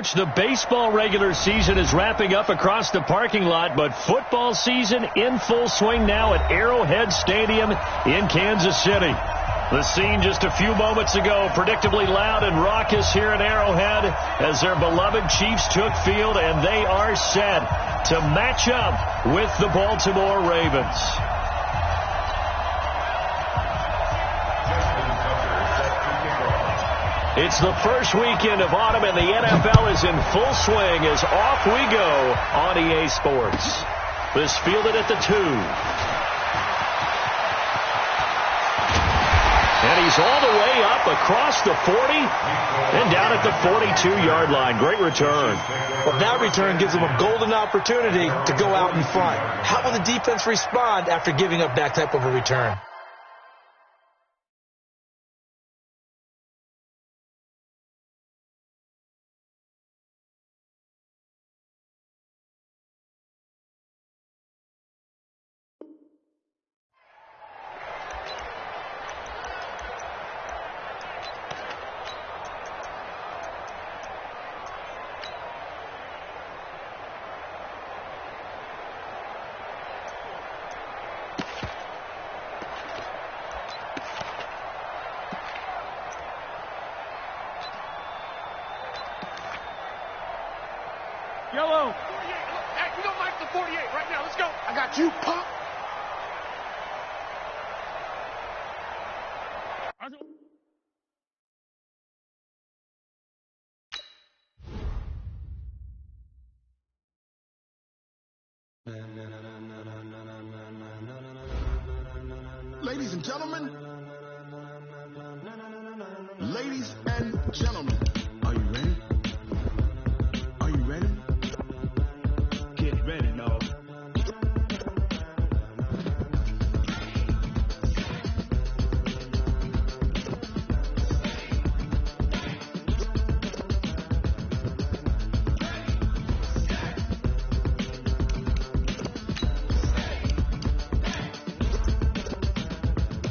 Coach, the baseball regular season is wrapping up across the parking lot, but football season in full swing now at Arrowhead Stadium in Kansas City. The scene just a few moments ago, predictably loud and raucous here at Arrowhead as their beloved Chiefs took field, and they are set to match up with the Baltimore Ravens. It's the first weekend of autumn, and the NFL is in full swing as off we go on EA Sports. This fielded at the 2. And he's all the way up across the 40 and down at the 42-yard line. Great return. Well, that return gives them a golden opportunity to go out in front. How will the defense respond after giving up that type of a return? Yellow. 48. Hey, we don't like the 48 right now. Let's go. I got you, pop. Ladies and gentlemen. Ladies and gentlemen. Are you ready? Are you ready? Get ready, no.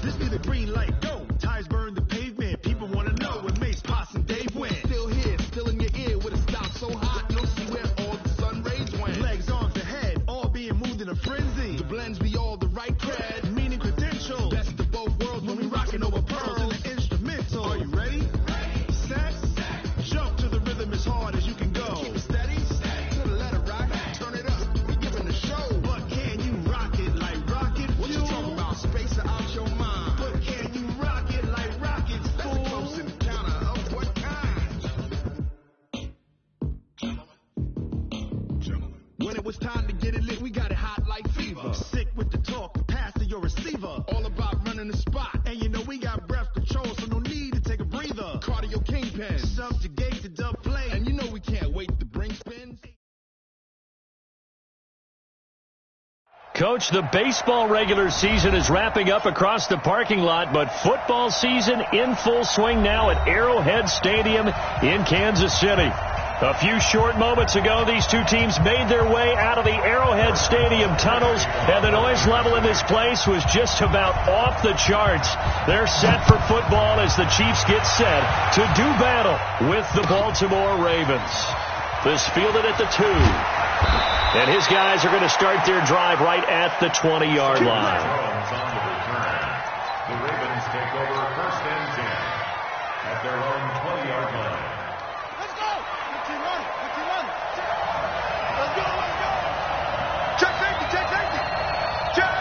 This be the green light, go. Tires burn the pavement. People want to know what makes Pops and Dave win. Still here, still in your ear with a style so hot. No see where all the sun rays went. Legs, arms, ahead, all being moved in a frenzy. The blends be all the right cred, meaning credential. Best of both worlds when we rocking over pearls in the instrumental. Are you ready? Set, jump to the rhythm as hard as you can go. Keep it steady, to the letter rock. Turn it up, we giving the show. But can you rock it like rocket fuel? What you talking about? Space out your mind. But can you rock it like rockets? That's a close encounter of what kind? Gentlemen. When it was time to get it lit, we got it hot like fever. Sick with the talk, pass to your receiver. All about running the spot. And you know we got breath control, so no need to take a breather. Cardio kingpin, subjugate the dub play. And you know we can't wait to bring spins. Coach, the baseball regular season is wrapping up across the parking lot, but football season in full swing now at Arrowhead Stadium in Kansas City. A few short moments ago, these two teams made their way out of the Arrowhead Stadium tunnels, and the noise level in this place was just about off the charts. They're set for football as the Chiefs get set to do battle with the Baltimore Ravens. This fielded at the 2. And his guys are going to start their drive right at the 20-yard line. The Ravens take over first and 10 at their own 20-yard line. Let's go. Let's run. Let's go. Check safety. Check.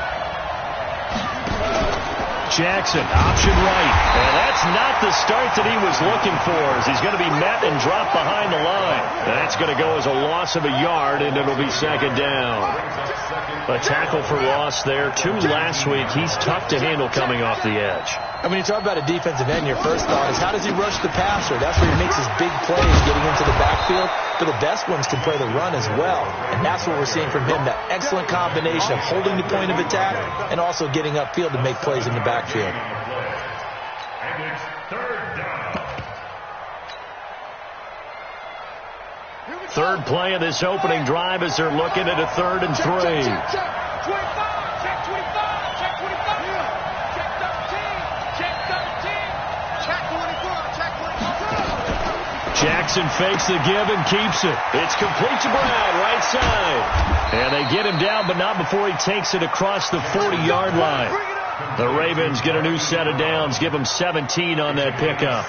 Jackson, option right. And that's not the start that he was looking for, as he's going to be met and dropped behind the line. That's going to go as a loss of a yard, and it'll be second down. A tackle for loss there. 2 last week. He's tough to handle coming off the edge. And when you talk about a defensive end, your first thought is how does he rush the passer? That's where he makes his big plays, getting into the backfield. But the best ones can play the run as well. And that's what we're seeing from him, that excellent combination of holding the point of attack and also getting upfield to make plays in the backfield. And it's third down. Third play of this opening drive as they're looking at a 3rd and 3. Check 25. Check 25. Check 25. Check 13. Check 13. Check 24. Check 24. Jackson fakes the give and keeps it. It's complete to Brown, right side. And they get him down, but not before he takes it across the 40-yard line. The Ravens get a new set of downs, give them 17 on that pickup.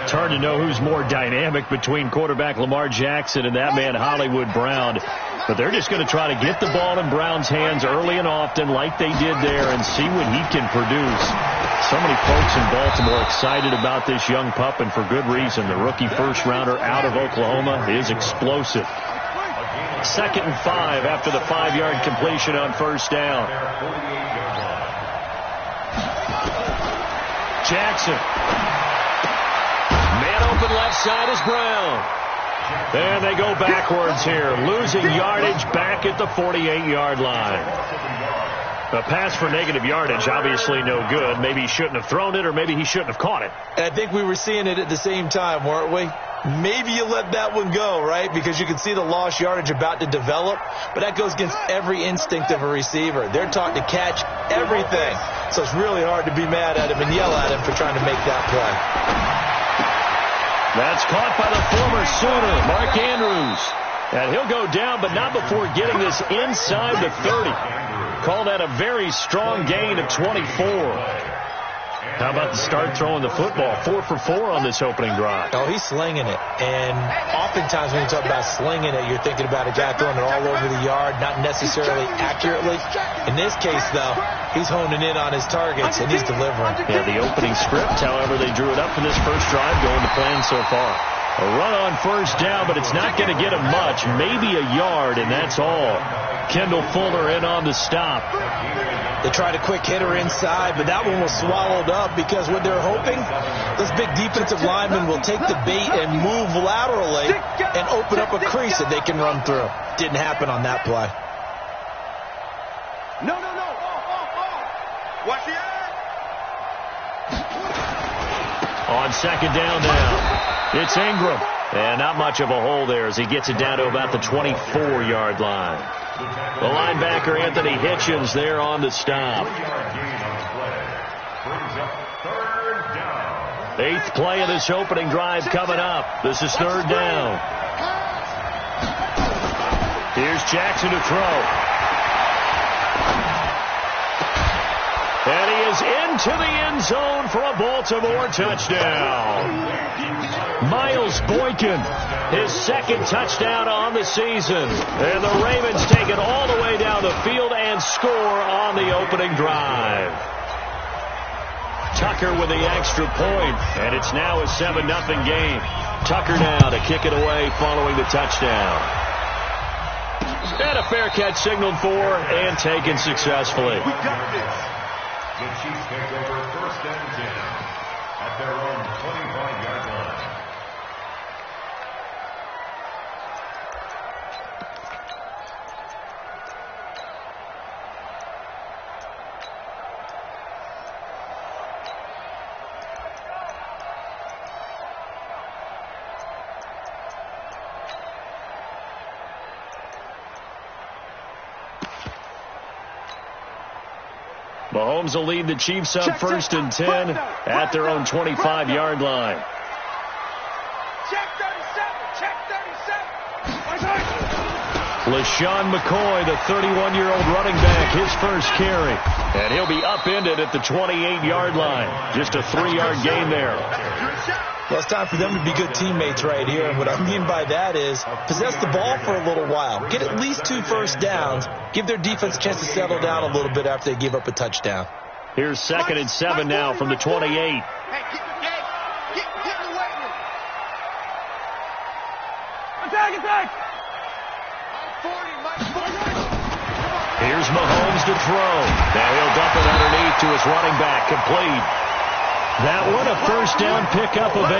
It's hard to know who's more dynamic between quarterback Lamar Jackson and that man Hollywood Brown. But they're just going to try to get the ball in Brown's hands early and often like they did there and see what he can produce. So many folks in Baltimore excited about this young pup, and for good reason. The rookie first-rounder out of Oklahoma is explosive. 2nd and 5 after the 5-yard completion on first down. Jackson. Man open left side is Brown. And they go backwards here, losing yardage back at the 48-yard line. A pass for negative yardage, obviously no good. Maybe he shouldn't have thrown it, or maybe he shouldn't have caught it. I think we were seeing it at the same time, weren't we? Maybe you let that one go, right? Because you can see the lost yardage about to develop. But that goes against every instinct of a receiver. They're taught to catch everything. So it's really hard to be mad at him and yell at him for trying to make that play. That's caught by the former Sooner, Mark Andrews. And he'll go down, but not before getting this inside the 30. Call that a very strong gain of 24. How about the start throwing the football? 4 for 4 on this opening drive. Oh, he's slinging it. And oftentimes when you talk about slinging it, you're thinking about a guy throwing it all over the yard, not necessarily accurately. In this case, though, he's honing in on his targets, and he's delivering. Yeah, the opening script, however, they drew it up for this first drive, going to plan so far. A run on first down, but it's not going to get him much. Maybe a yard, and that's all. Kendall Fuller in on the stop. They tried a quick hitter inside, but that one was swallowed up because what they're hoping, this big defensive lineman will take the bait and move laterally and open up a crease that they can run through. Didn't happen on that play. No. Watch the eye. On second down now, it's Ingram. And not much of a hole there as he gets it down to about the 24-yard line. The linebacker, Anthony Hitchens, there on the stop. 8th play of this opening drive coming up. This is 3rd down. Here's Jackson to throw. And he is into the end zone for a Baltimore touchdown. Miles Boykin, his 2nd touchdown on the season. And the Ravens take it all the way down the field and score on the opening drive. Tucker with the extra point, and it's now a 7-0 game. Tucker now to kick it away following the touchdown. And a fair catch signaled for and taken successfully. We got this. The Chiefs take over 1st and 10 at their own 25-yard line. Mahomes will lead the Chiefs up 1st and 10 at their own 25-yard line. Check 37. Check 37. LaShawn McCoy, the 31-year-old running back, his first carry. And he'll be upended at the 28-yard line. Just a 3-yard gain there. Well, it's time for them to be good teammates right here. And what I mean by that is possess the ball for a little while. Get at least 2 first downs. Give their defense a chance to settle down a little bit after they give up a touchdown. Here's 2nd and 7 now from the 28. Hey, get in the weight room. Attack. 40, Mike. Here's Mahomes to throw. Now he'll dump it underneath to his running back. Complete. That one a first down pickup of 8.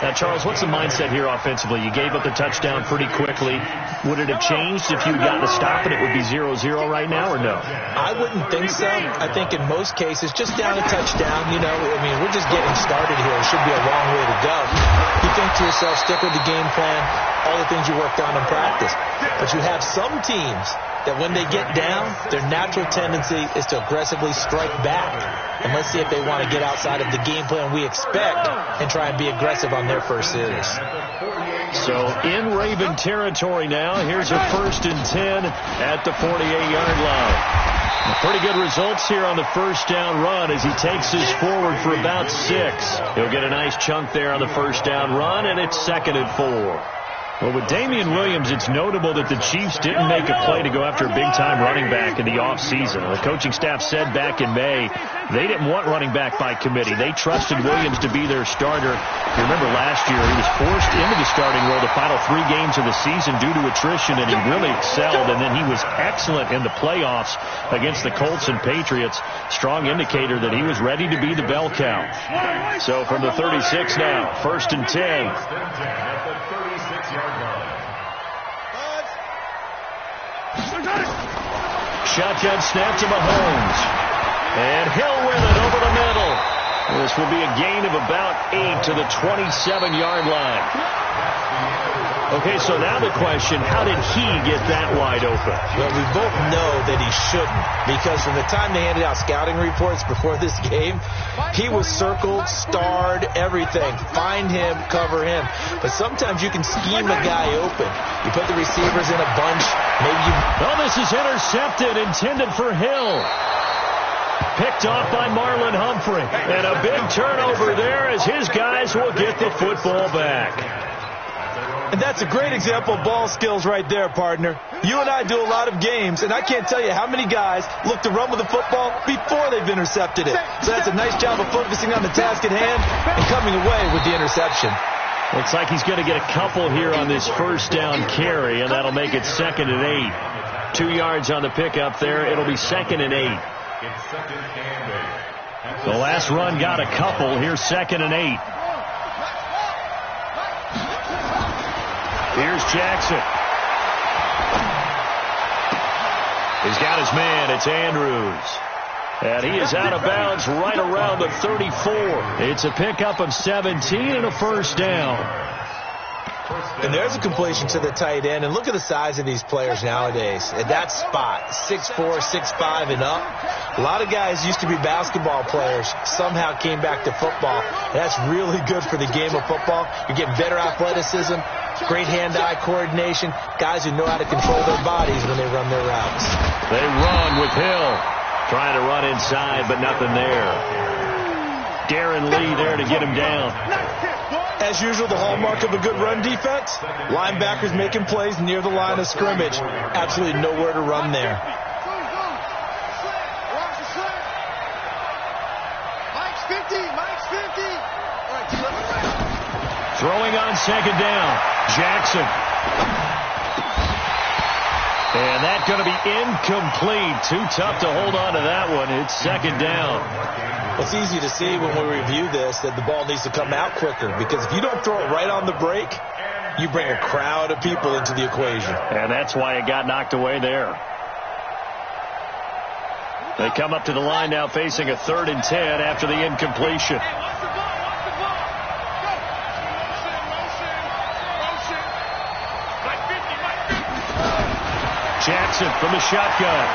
Now, Charles, what's the mindset here offensively? You gave up the touchdown pretty quickly. Would it have changed if you had gotten a stop and it would be 0-0 right now, or no? I wouldn't think so. I think in most cases, just down a touchdown, we're just getting started here. It should be a long way to go. You think to yourself, stick with the game plan, all the things you worked on in practice. But you have some teams that when they get down, their natural tendency is to aggressively strike back. And let's see if they want to get outside of the game plan we expect and try and be aggressive on their first series. So in Raven territory now, here's a 1st and 10 at the 48-yard line. Pretty good results here on the first down run as he takes this forward for about 6. He'll get a nice chunk there on the first down run, and it's 2nd and 4. Well, with Damian Williams, it's notable that the Chiefs didn't make a play to go after a big-time running back in the offseason. The coaching staff said back in May they didn't want running back by committee. They trusted Williams to be their starter. You remember last year he was forced into the starting role the final 3 games of the season due to attrition, and he really excelled, and then he was excellent in the playoffs against the Colts and Patriots. Strong indicator that he was ready to be the bell cow. So from the 36 now, 1st and 10. Shotgun snap to Mahomes. And Hill with it over the middle. This will be a gain of about 8 to the 27-yard line. Okay, so now the question, how did he get that wide open? Well, we both know that he shouldn't, because from the time they handed out scouting reports before this game, he was circled, starred, everything. Find him, cover him. But sometimes you can scheme a guy open. You put the receivers in a bunch. Maybe you... Oh, this is intercepted, intended for Hill. Picked off by Marlon Humphrey. And a big turnover there as his guys will get the football back. And that's a great example of ball skills right there, partner. You and I do a lot of games, and I can't tell you how many guys look to run with the football before they've intercepted it. So that's a nice job of focusing on the task at hand and coming away with the interception. Looks like he's going to get a couple here on this first down carry, and that'll make it 2nd and 8. 2 yards on the pickup there. It'll be 2nd and 8. The last run got a couple. Here's 2nd and 8. Here's Jackson. He's got his man. It's Andrews. And he is out of bounds right around the 34. It's a pickup of 17 and a first down. And there's a completion to the tight end. And look at the size of these players nowadays. At that spot, 6'4", 6'5", and up. A lot of guys used to be basketball players, somehow came back to football. And that's really good for the game of football. You're getting better athleticism, great hand-eye coordination, guys who know how to control their bodies when they run their routes. They run with Hill. Trying to run inside, but nothing there. Darren Lee there to get him down. As usual, the hallmark of a good run defense, linebackers making plays near the line of scrimmage. Absolutely nowhere to run there. Mike's 50. Throwing on 2nd down. Jackson. And that's going to be incomplete. Too tough to hold on to that one. It's 2nd down. It's easy to see when we review this that the ball needs to come out quicker, because if you don't throw it right on the break, you bring a crowd of people into the equation. And that's why it got knocked away there. They come up to the line now facing a 3rd and 10 after the incompletion. Jackson from the shotgun.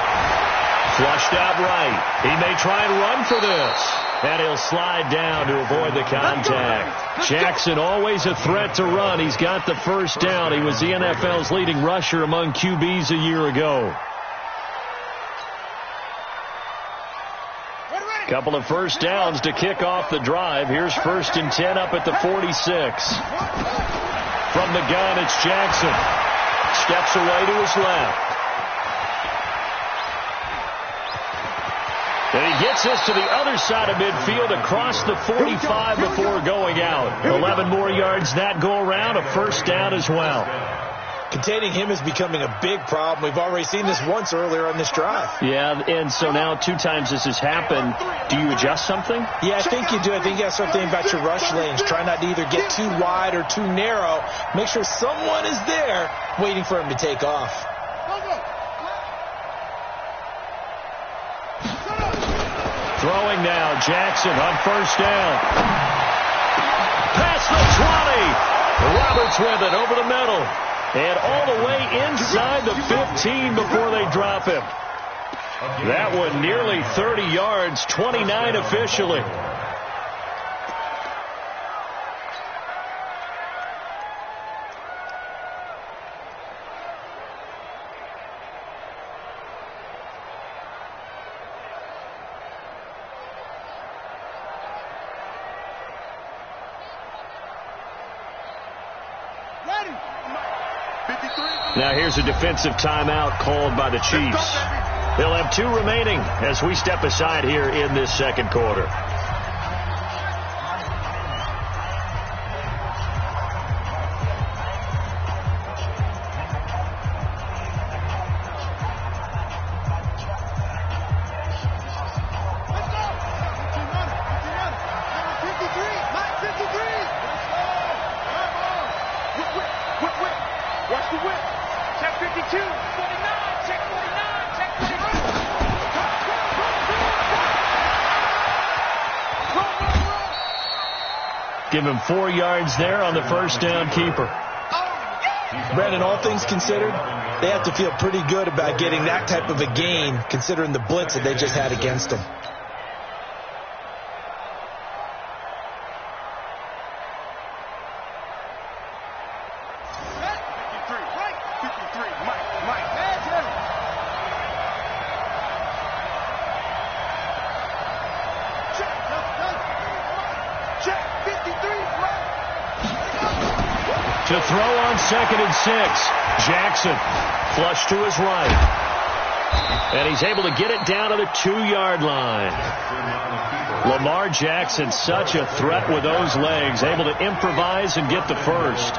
Flushed out right. He may try and run for this. And he'll slide down to avoid the contact. Jackson always a threat to run. He's got the first down. He was the NFL's leading rusher among QBs a year ago. Couple of first downs to kick off the drive. Here's 1st and 10 up at the 46. From the gun, it's Jackson. Steps away to his left. And he gets us to the other side of midfield across the 45 before going out. 11 more yards that go around, a first down as well. Containing him is becoming a big problem. We've already seen this once earlier on this drive. Yeah, and so now 2 times this has happened. Do you adjust something? Yeah, I think you do. I think you have to start thinking about your rush lanes. Try not to either get too wide or too narrow. Make sure someone is there waiting for him to take off. Throwing now, Jackson on first down. Past the 20. Roberts with it over the middle. And all the way inside the 15 before they drop him. That one nearly 30 yards, 29 officially. Now here's a defensive timeout called by the Chiefs. They'll have 2 remaining as we step aside here in this second quarter. Give him 4 yards there on the first down keeper. Brandon, all things considered, they have to feel pretty good about getting that type of a gain considering the blitz that they just had against them. To throw on 2nd and 6. Jackson flush to his right. And he's able to get it down to the 2-yard line. Lamar Jackson, such a threat with those legs, able to improvise and get the first.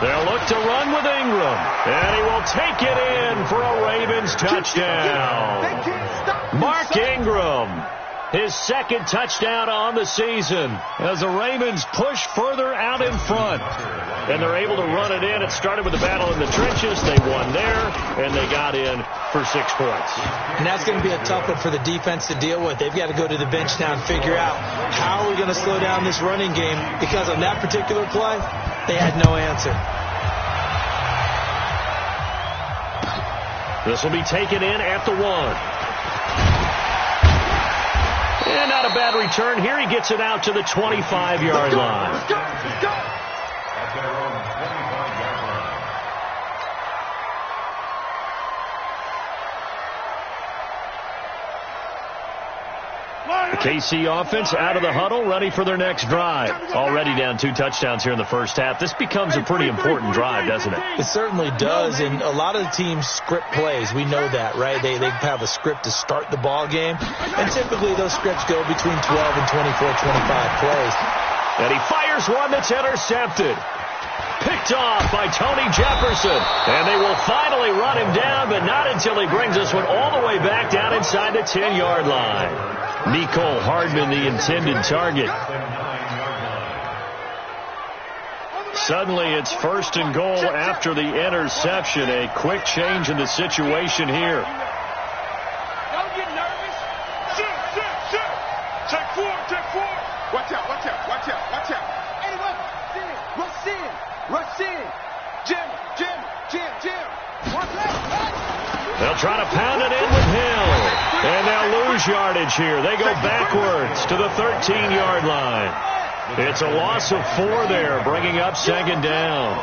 They'll look to run with Ingram. And he will take it in for a Ravens touchdown. Mark Ingram. His 2nd touchdown on the season as the Ravens push further out in front. And they're able to run it in. It started with the battle in the trenches. They won there, and they got in for 6 points. And that's going to be a tough one for the defense to deal with. They've got to go to the bench now and figure out how are we going to slow down this running game, because on that particular play, they had no answer. This will be taken in at the 1. And not a bad return here. He gets it out to the 25-yard line. At their own 25-yard line. The KC offense out of the huddle, ready for their next drive. Already down 2 touchdowns here in the first half. This becomes a pretty important drive, doesn't it? It certainly does, and a lot of the teams script plays. We know that, right? They have a script to start the ball game, and typically those scripts go between 12 and 24, 25 plays. And he fires one that's intercepted. Picked off by Tony Jefferson. And they will finally run him down, but not until he brings this one all the way back down inside the 10-yard line. Nicole Hardman, the intended target. Suddenly it's 1st and goal after the interception. A quick change in the situation here. Don't get nervous. Sit. Check 4. Watch out. Hey, rush in. Jim. They'll try to pound it in with Hill. And they'll lose yardage here. They go backwards to the 13-yard line. It's a loss of 4 there, bringing up 2nd down.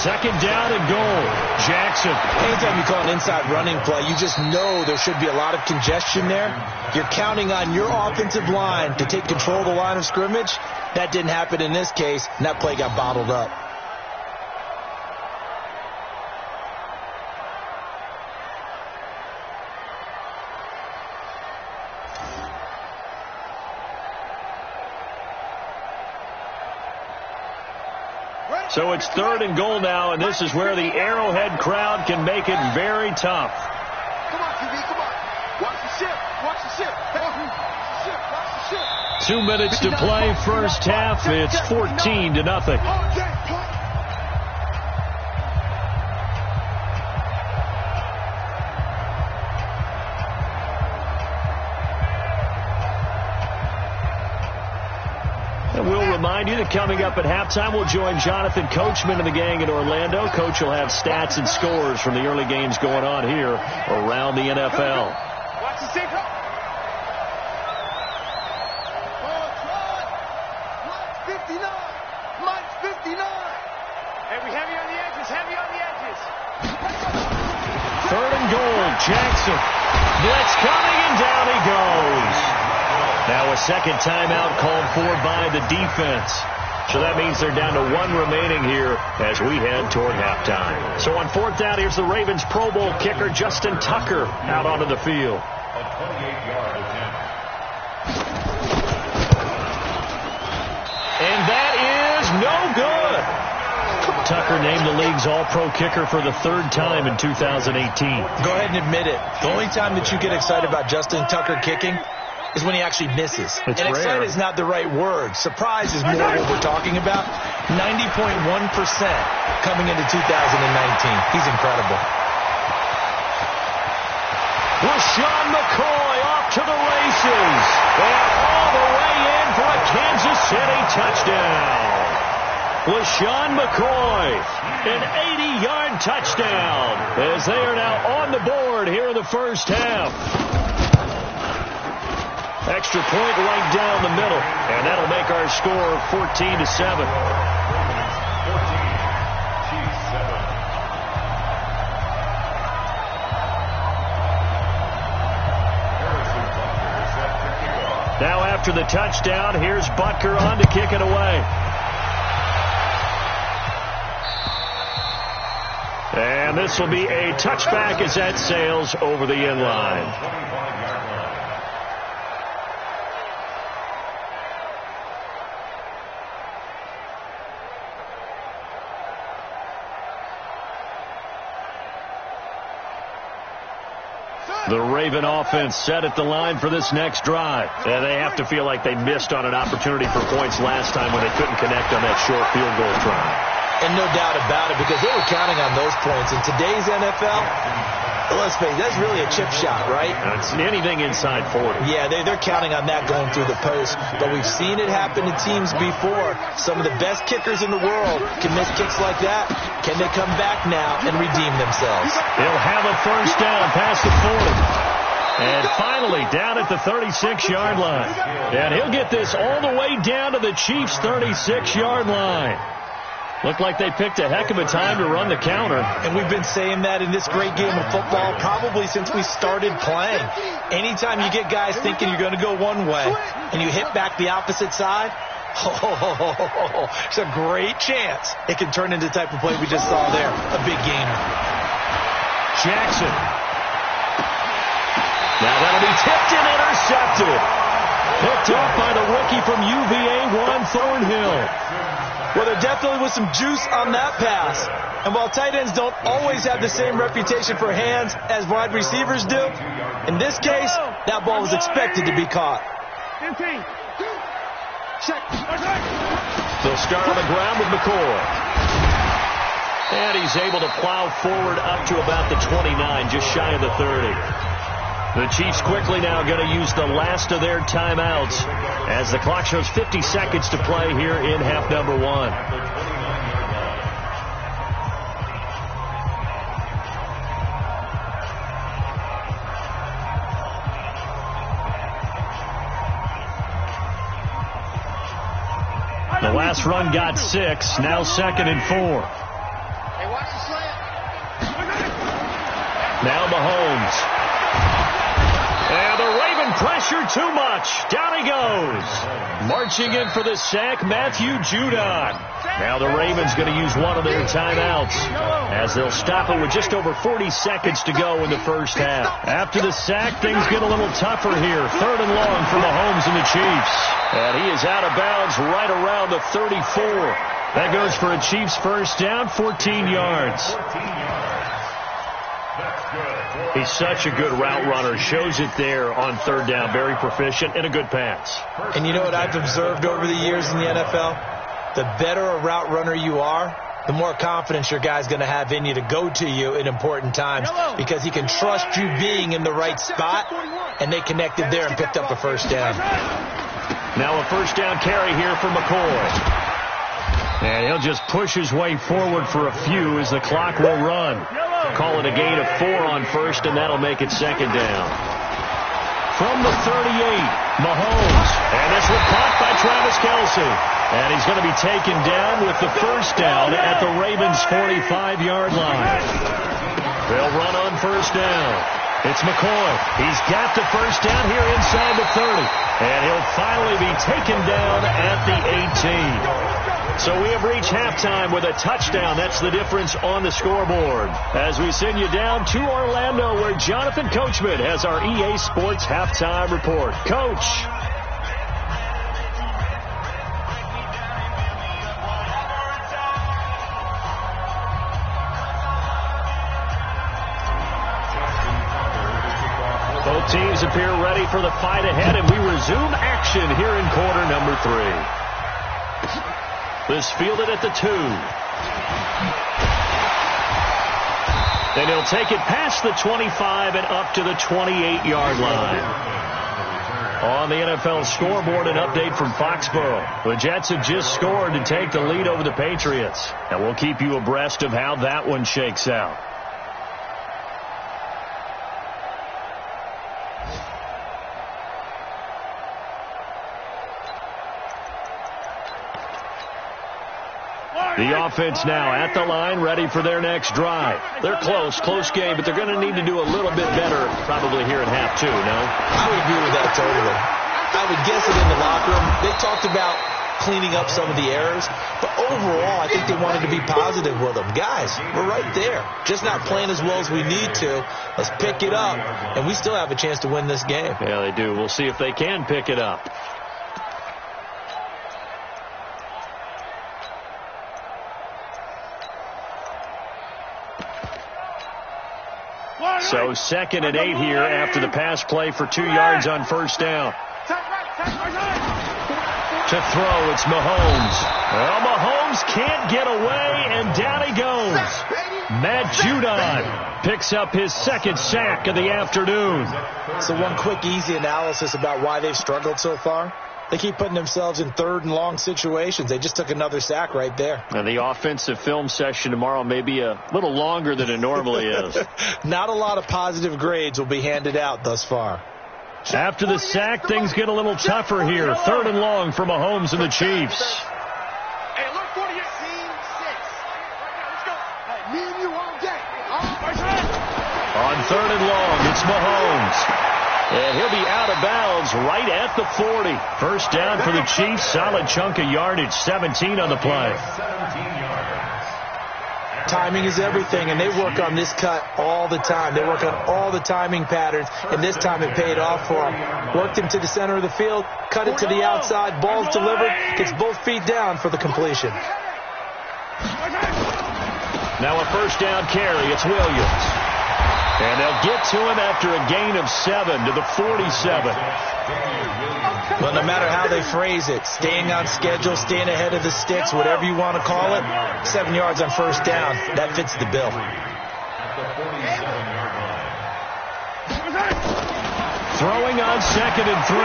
2nd down and goal. Jackson. Anytime you call an inside running play, you just know there should be a lot of congestion there. You're counting on your offensive line to take control of the line of scrimmage. That didn't happen in this case, and that play got bottled up. So it's 3rd and goal now, and this is where the Arrowhead crowd can make it very tough. Come on, TV, come on. Watch the ship. Watch the ship. Watch the ship. 2 minutes to play, first half. It's 14-0. remind you that coming up at halftime, we'll join Jonathan Coachman and the gang in Orlando. Coach will have stats and scores from the early games going on here around the NFL. Watch the signal. Mike's 59. Mike's 59. Hey, we heavy on the edges. Heavy on the edges. 3rd and goal. Jackson. Blitz coming, and down he goes. Now a second timeout called for by the defense. So that means they're down to 1 remaining here as we head toward halftime. So on 4th down, here's the Ravens Pro Bowl kicker Justin Tucker out onto the field. A 28-yard attempt. And that is no good. Tucker named the league's all-pro kicker for the 3rd time in 2018. Go ahead and admit it. The only time that you get excited about Justin Tucker kicking is when he actually misses. It's and rare. excited is not the right word. Surprise is more what we're talking about. 90.1% coming into 2019. He's incredible. LaShawn McCoy off to the races. And all the way in for a Kansas City touchdown. LaShawn McCoy, an 80-yard touchdown, as they are now on the board here in the first half. Extra point right down the middle, and that'll make our score 14-7. 14, Chiefs 7. Harrison Butker is set for kickoff. Now after the touchdown, here's Butker on to kick it away. And this will be a touchback as that sails over the end line. 25-yard line. The Raven offense set at the line for this next drive. And they have to feel like they missed on an opportunity for points last time when they couldn't connect on that short field goal try. And no doubt about it, because they were counting on those points. In today's NFL, let's face it, that's really a chip shot, right? It's anything inside 40. Yeah, they're counting on that going through the post. But we've seen it happen to teams before. Some of the best kickers in the world can miss kicks like that. Can they come back now and redeem themselves? He'll have a first down past the 40. And finally, down at the 36-yard line. And he'll get this all the way down to the Chiefs' 36-yard line. Looked like they picked a heck of a time to run the counter. And we've been saying that in this great game of football probably since we started playing. Anytime you get guys thinking you're going to go one way and you hit back the opposite side, it's a great chance it can turn into the type of play we just saw there, a big gainer. Jackson. Now that'll be tipped and intercepted. Picked off by the rookie from UVA, Juan Thornhill. Well, there definitely was some juice on that pass. And while tight ends don't always have the same reputation for hands as wide receivers do, in this case, that ball was expected to be caught. They'll start on the ground with McCoy. And he's able to plow forward up to about the 29, just shy of the 30. The Chiefs quickly now going to use the last of their timeouts as the clock shows 50 seconds to play here in half number 1. The last run got 6, now 2nd and 4. Hey, watch the slant. Now Mahomes. And the Raven pressure too much. Down he goes. Marching in for the sack, Matthew Judon. Now the Ravens going to use one of their timeouts as they'll stop it with just over 40 seconds to go in the first half. After the sack, things get a little tougher here. 3rd and long for Mahomes and the Chiefs. And he is out of bounds right around the 34. That goes for a Chiefs first down, 14 yards. He's such a good route runner. Shows it there on 3rd down. Very proficient and a good pass. And you know what I've observed over the years in the NFL? The better a route runner you are, the more confidence your guy's going to have in you to go to you in important times because he can trust you being in the right spot, and they connected there and picked up a first down. Now a first down carry here for McCoy. And he'll just push his way forward for a few as the clock will run. Call it a gain of 4 on first, and that'll make it second down. From the 38, Mahomes. And this one caught by Travis Kelce. And he's going to be taken down with the first down at the Ravens' 45-yard line. They'll run on first down. It's McCoy. He's got the first down here inside the 30. And he'll finally be taken down at the 18. So we have reached halftime with a touchdown. That's the difference on the scoreboard. As we send you down to Orlando, where Jonathan Coachman has our EA Sports halftime report. Coach. Both teams appear ready for the fight ahead, and we resume action here in quarter number 3. This fielded at the 2. Then he'll take it past the 25 and up to the 28-yard line. On the NFL scoreboard, an update from Foxborough. The Jets have just scored to take the lead over the Patriots. And we'll keep you abreast of how that one shakes out. The offense now at the line, ready for their next drive. They're close game, but they're going to need to do a little bit better probably here in half 2, no? I would agree with that totally. I would guess it in the locker room. They talked about cleaning up some of the errors, but overall, I think they wanted to be positive with them. Guys, we're right there. Just not playing as well as we need to. Let's pick it up, and we still have a chance to win this game. Yeah, they do. We'll see if they can pick it up. So 2nd and 8 here after the pass play for 2 yards on first down. To throw, it's Mahomes. Well, Mahomes can't get away, and down he goes. Matt Judon picks up his 2nd sack of the afternoon. So one quick, easy analysis about why they've struggled so far. They keep putting themselves in 3rd and long situations. They just took another sack right there. And the offensive film session tomorrow may be a little longer than it normally is. Not a lot of positive grades will be handed out thus far. After the sack, things get a little tougher here. 3rd and long for Mahomes and the Chiefs. Hey, look for the team 6. Let's go. Hey, me and you all day. On 3rd and long, it's Mahomes. And he'll be out of bounds right at the 40. First down for the Chiefs. Solid chunk of yardage. 17 on the play. Timing is everything, and they work on this cut all the time. They work on all the timing patterns, and this time it paid off for them. Worked him to the center of the field, cut it to the outside, ball's delivered, gets both feet down for the completion. Now a first down carry. It's Williams. And they'll get to him after a gain of 7 to the 47. Well, no matter how they phrase it, staying on schedule, staying ahead of the sticks, whatever you want to call it, 7 yards on first down, that fits the bill. Throwing on 2nd and 3.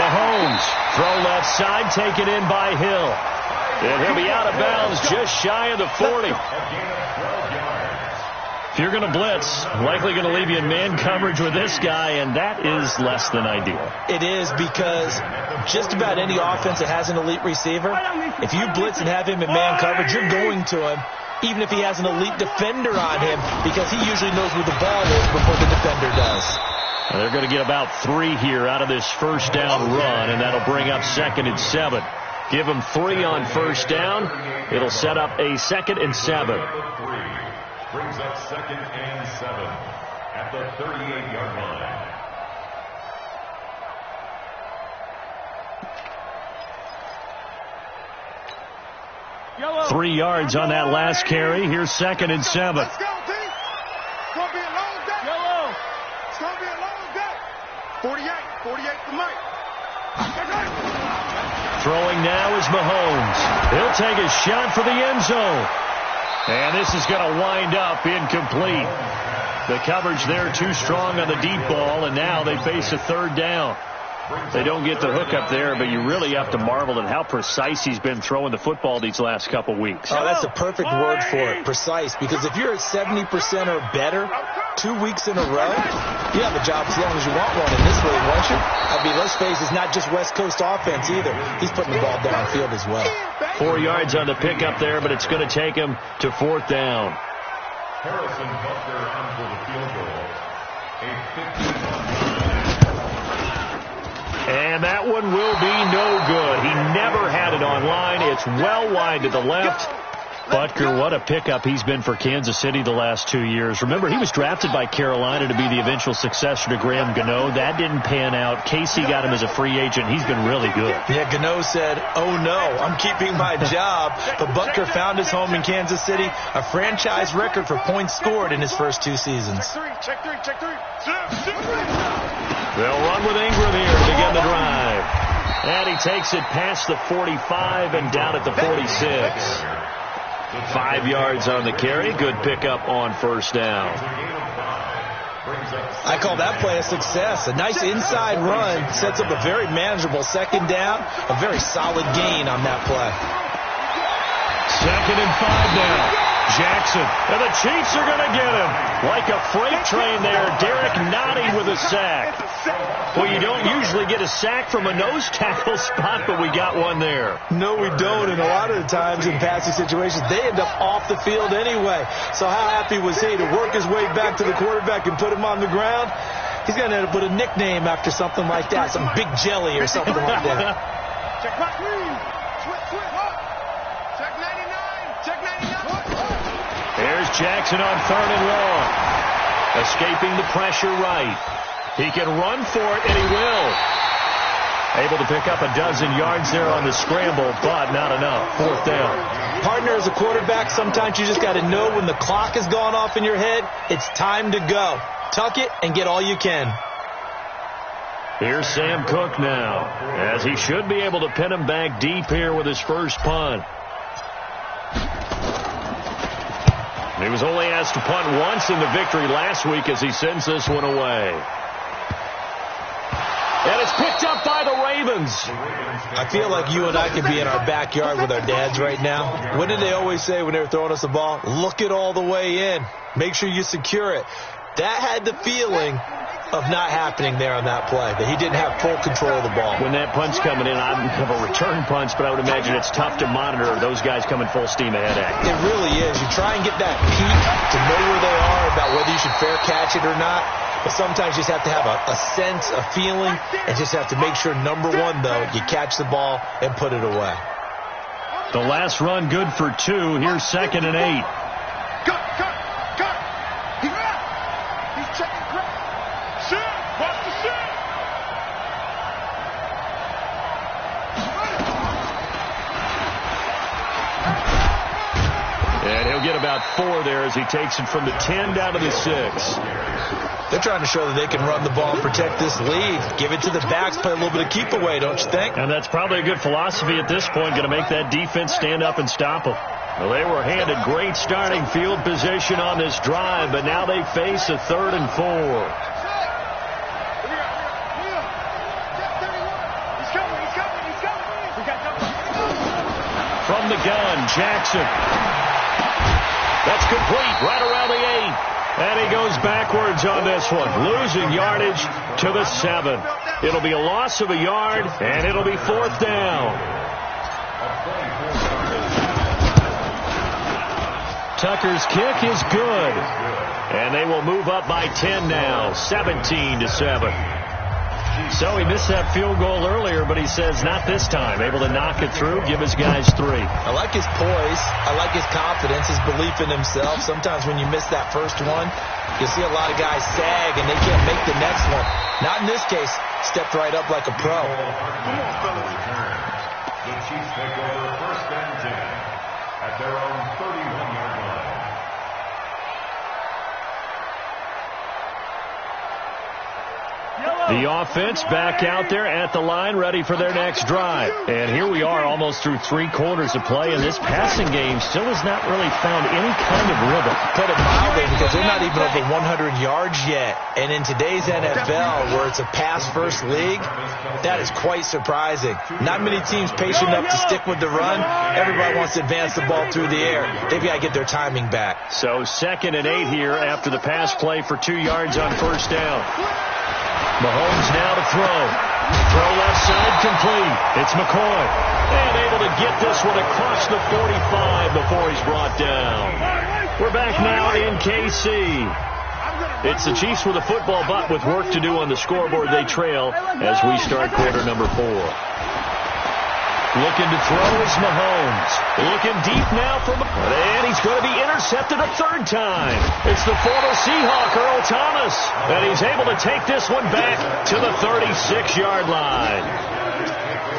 Mahomes. Throw left side, taken in by Hill. And he'll be out of bounds just shy of the 40. If you're going to blitz, likely going to leave you in man coverage with this guy, and that is less than ideal. It is, because just about any offense that has an elite receiver, if you blitz and have him in man coverage, you're going to him, even if he has an elite defender on him, because he usually knows where the ball is before the defender does. Well, they're going to get about 3 here out of this first down run, and that'll bring up 2nd and 7. Give them 3 on first down. It'll set up a 2nd and 7. Brings up 2nd and 7 at the 38-yard line. 3 yards on that last carry. Here's 2nd and 7. Let's go, team. It's going to be a long day. Yellow. It's going to be a long day. 48 for Mike. Throwing now is Mahomes. He'll take a shot for the end zone. And this is going to wind up incomplete. The coverage there too strong on the deep ball, and now they face a 3rd down. They don't get the hook up there, but you really have to marvel at how precise he's been throwing the football these last couple weeks. Oh, that's a perfect word for it, precise, because if you're at 70% or better 2 weeks in a row, you have a job as long as you want one in this league, won't you? I mean, let's face it, it's not just West Coast offense either. He's putting the ball downfield as well. 4 yards on the pickup there, but it's going to take him to 4th down. Harrison Butker on for the field goal. A 51. And that one will be no good. He never had it on line. It's well wide to the left. Butker, what a pickup he's been for Kansas City the last 2 years. Remember, he was drafted by Carolina to be the eventual successor to Graham Gano. That didn't pan out. Casey got him as a free agent. He's been really good. Yeah, Gano said, oh no, I'm keeping my job. But Butker found his home in Kansas City, a franchise record for points scored in his first 2 seasons. Check three. They'll run with Ingram here to begin the drive. And he takes it past the 45 and down at the 46. 5 yards on the carry. Good pickup on 1st down. I call that play a success. A nice inside run sets up a very manageable 2nd down. A very solid gain on that play. 2nd and 5 now. Jackson, and the Chiefs are going to get him. Like a freight train there, Derek Notty with a sack. Well, you don't usually get a sack from a nose tackle spot, but we got one there. No, we don't, and a lot of the times in passing situations, they end up off the field anyway. So how happy was he to work his way back to the quarterback and put him on the ground? He's going to end up with a nickname after something like that, some Big Jelly or something like that. Check back. Check 99. Check 99. There's Jackson on 3rd and long. Escaping the pressure right. He can run for it, and he will. Able to pick up a dozen yards there on the scramble, but not enough. 4th down. Partner, as a quarterback, sometimes you just got to know when the clock has gone off in your head, it's time to go. Tuck it and get all you can. Here's Sam Cook now, as he should be able to pin him back deep here with his first punt. He was only asked to punt once in the victory last week as he sends this one away. And it's picked up by the Ravens. I feel like you and I could be in our backyard with our dads right now. What did they always say when they were throwing us a ball? Look it all the way in. Make sure you secure it. That had the feeling of not happening there on that play, that he didn't have full control of the ball. When that punt's coming in, I don't have a return punch, but I would imagine it's tough to monitor those guys coming full steam ahead at you. It really is. You try and get that peek to know where they are, about whether you should fair catch it or not. But sometimes you just have to have a sense, a feeling, and just have to make sure, number one, though, you catch the ball and put it away. The last run good for 2. Here's 2nd and 8. Cut. He's checking quick. Shoot. Watch the shoot. And he'll get about 4 there as he takes it from the 10 down to the 6. They're trying to show that they can run the ball and protect this lead. Give it to the backs, play a little bit of keep away, don't you think? And that's probably a good philosophy at this point, going to make that defense stand up and stop them. Well, they were handed great starting field position on this drive, but now they face a 3rd and 4. From the gun, Jackson. That's complete right around the 8. And he goes backwards on this one, losing yardage to the 7. It'll be a loss of a yard, and it'll be 4th down. Tucker's kick is good. And they will move up by 10 now, 17-7. So he missed that field goal earlier, but he says not this time. Able to knock it through, give his guys 3. I like his poise. I like his confidence, his belief in himself. Sometimes when you miss that first one, you see a lot of guys sag and they can't make the next one. Not in this case. Stepped right up like a pro. The Chiefs take over 1st and 10 at their own 31-yard line. Yellow! The offense back out there at the line, ready for their next drive. And here we are almost through 3 quarters of play, and this passing game still has not really found any kind of rhythm. Put it mildly, because they're not even over 100 yards yet. And in today's NFL, where it's a pass-first league, that is quite surprising. Not many teams patient enough to stick with the run. Everybody wants to advance the ball through the air. They've got to get their timing back. So 2nd and 8 here after the pass play for 2 yards on first down. Mahomes now to throw. Throw left side complete. It's McCoy. And able to get this one across the 45 before he's brought down. We're back now in KC. It's the Chiefs with a football, but with work to do on the scoreboard, they trail as we start quarter number 4. Looking to throw is Mahomes. Looking deep now for and he's going to be intercepted a 3rd time. It's the former Seahawk, Earl Thomas. And he's able to take this one back to the 36-yard line.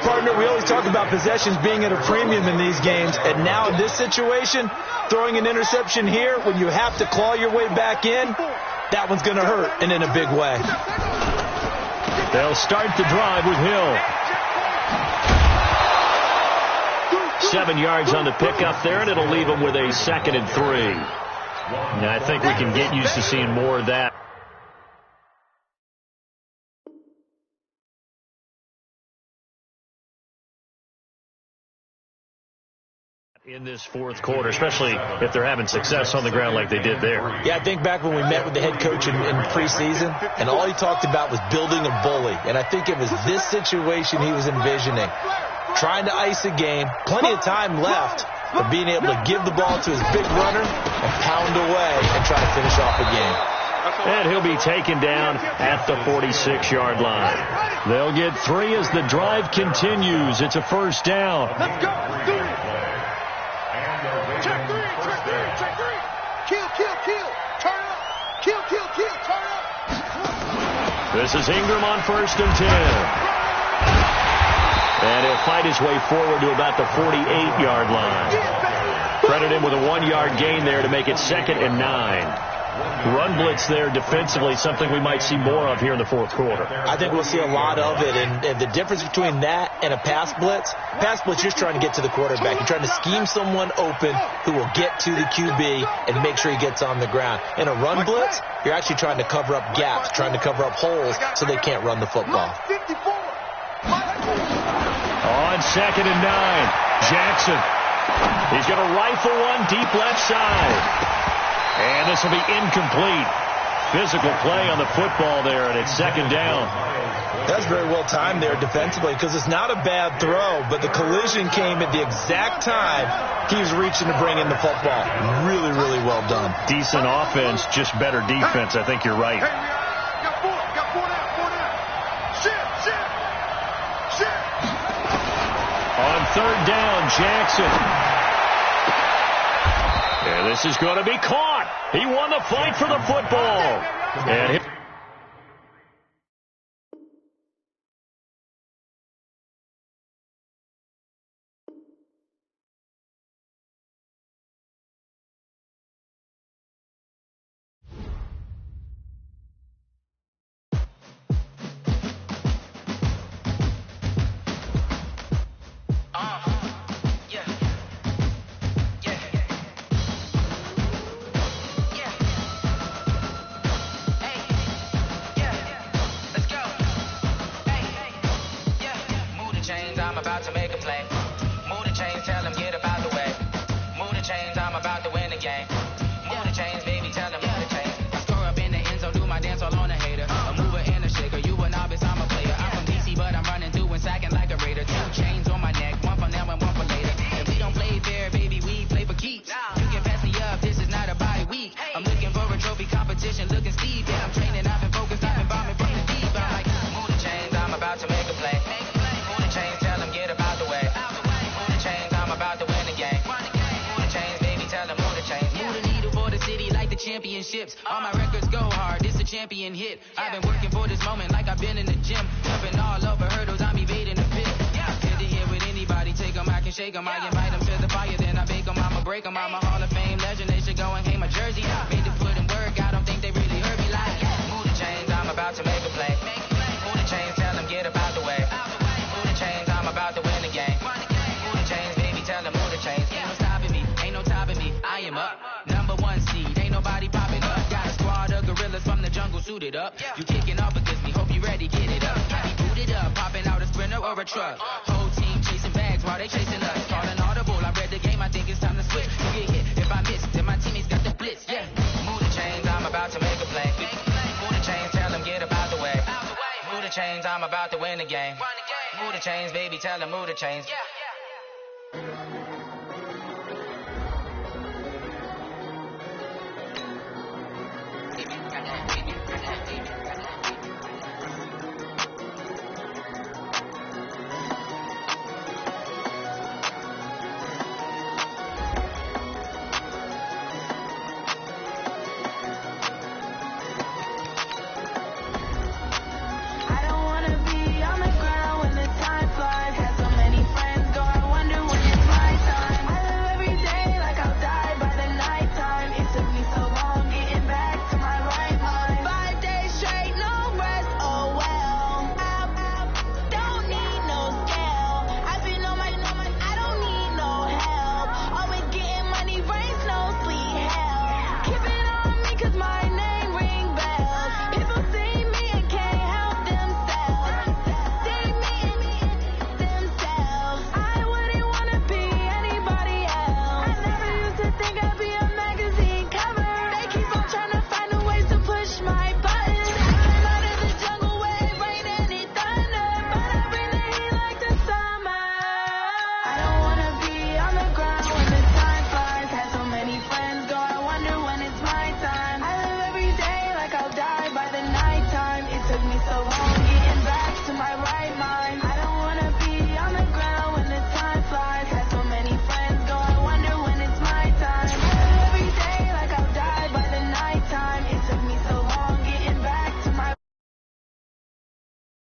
Partner, we always talk about possessions being at a premium in these games. And now in this situation, throwing an interception here when you have to claw your way back in, that one's going to hurt, and in a big way. They'll start the drive with Hill. 7 yards on the pickup there, and it'll leave them with a 2nd and 3. And I think we can get used to seeing more of that. In this 4th quarter, especially if they're having success on the ground like they did there. Yeah, I think back when we met with the head coach in preseason, and all he talked about was building a bully. And I think it was this situation he was envisioning. Trying to ice a game, plenty of time left, but being able to give the ball to his big runner and pound away and try to finish off a game. And he'll be taken down at the 46-yard line. They'll get 3 as the drive continues. It's a 1st down. Let's go. Check 3. Check 3. Kill. Turn up. Kill. Turn up. This is Ingram on 1st and 10. And he'll fight his way forward to about the 48-yard line. Credit him with a 1-yard gain there to make it 2nd and 9. Run blitz there defensively, something we might see more of here in the 4th quarter. I think we'll see a lot of it, and the difference between that and a pass blitz, you're just trying to get to the quarterback. You're trying to scheme someone open who will get to the QB and make sure he gets on the ground. In a run blitz, you're actually trying to cover up gaps, trying to cover up holes so they can't run the football. On 2nd and 9, Jackson. He's going to rifle one deep left side. And this will be incomplete. Physical play on the football there, and it's 2nd down. That's very well timed there defensively, because it's not a bad throw, but the collision came at the exact time he was reaching to bring in the football. Really, really well done. Decent offense, just better defense. I think you're right. Got four down. Shit. On 3rd down, Jackson. And this is going to be caught. He won the fight for the football. And all my records go hard, this a champion hit. I've been working for this moment like I've been in the gym. Jumping all over hurdles, I'm evading the pit. Hit it here with anybody, take them, I can shake them. I invite them to the fire, then I bake them, I'ma break them. I'm a Hall of Fame legend, they should go and hang my jersey. Made to put in work, I don't think they really heard me like. Move the chains, I'm about to make a play. chains, tell them get up out the way. Move the chains, I'm about to win the game. Move the chains, baby, tell them move the chains. Ain't no stopping me, ain't no topping me. I am up, number one seed, ain't nobody popping up. Got a squad of gorillas from the jungle suited up. You kicking off against me, hope you ready, get it up. Be booted up, popping out a sprinter or a truck. Whole team chasing bags while they chasing us. Calling audible, I read the game, I think it's time to switch. You get hit if I miss, then my teammates got the blitz. Yeah, move the chains, I'm about to make a play. Move the chains, tell them get up out the way. Move the chains, I'm about to win the game. Move the chains, baby, tell them move the chains.